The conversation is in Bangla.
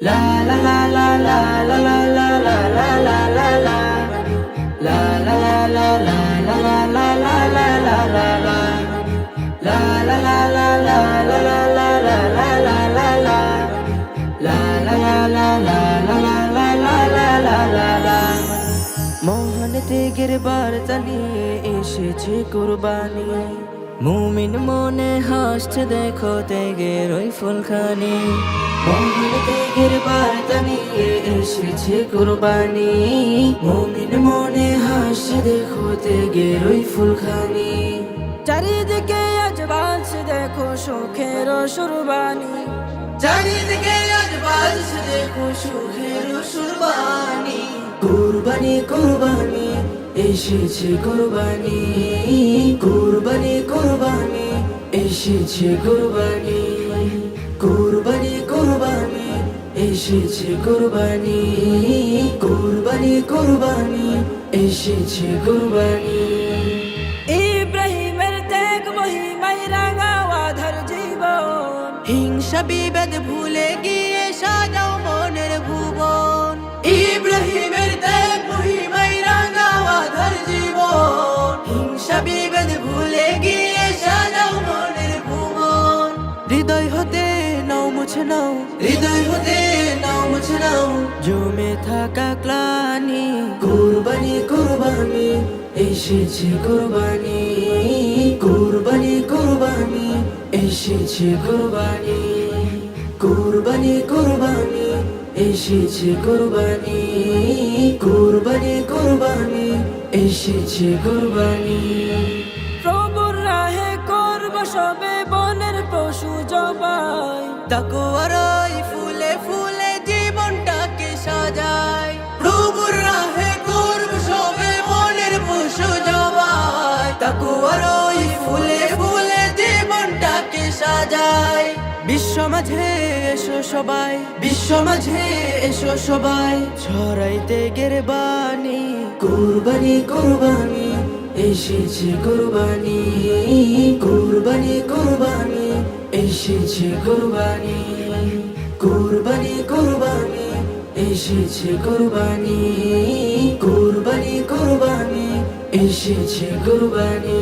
La la la la la la la la la la la la la. La la la la la la la la la la la la la. La la la la la la la la la la la la la. La la la la la la la la la la la la la. মোহন তেগের বার্তা নিয়ে এসেছে কুরবানি, মুমিন মনে হাসছে দেখো তেগের ওই ফুলখানি। মোহন তেগের বার্তা নিয়ে এসেছে কুরবানি, মুমিন মনে হাসছে দেখো তেগের ওই ফুলখানি। চারিদিকে আজ বাজছে দেখো সুখের সুরবানি, চারিদিকে আজ বাজছে দেখো সুখের সুরবানি। কুরবানি কুরবানি এসেছে কুরবানি, কুরবানি কুরবানি এসেছে কুরবানি। কুরবানি কুরবানি এসেছে কুরবানি, কুরবানি কুরবানি এসেছে কুরবানি। ইব্রাহিমের ত্যাগ মহিমায় রাঙাওয়া ধর জীবন, হিংসা বিভেদ ভুলে গিয়ে সাজাও মনের ভুবন। ইব্রাহিমের ত্যাগ মহিমায় রাঙাওয়া ধর জীবন, হিংসা বিভেদ ভুলে গিয়ে সাজাও মনের ভুবন। হৃদয় হতে নাও মুছে নাও, হৃদয় হতে নাও মুছে নাও জমে থাকা ক্লানি। কুরবানি কুরবানি এসেছে কুরবানি, কুরবানি কুরবানি এসেছে কুরবানি। কুরবানি কুরবানি এসেছে কুরবানি, কুরবানি কুরবানি এসেছে কুরবানি। প্রভুর রাহে করব সবে বনের পশু জবাই, তাকওয়ার ওই ফুলে ফুলে জীবনটাকে সাজাই। প্রভুর রাহে করব সবে বনের পশু জবাই, তাকওয়ার ওই ফুলে ফুলে জীবনটাকে সাজাই। বিশ্ব মাঝে এসো সবাই, বিশ্ব মাঝে এসো সবাই ছড়াইতে গের বাণী। কুরবানি কুরবানি এসেছে কুরবানি, কুরবানি কুরবানি এসেছে কুরবানি। কুরবানি কুরবানি এসেছে কুরবানি, কুরবানি কুরবানি এসেছে কুরবানি।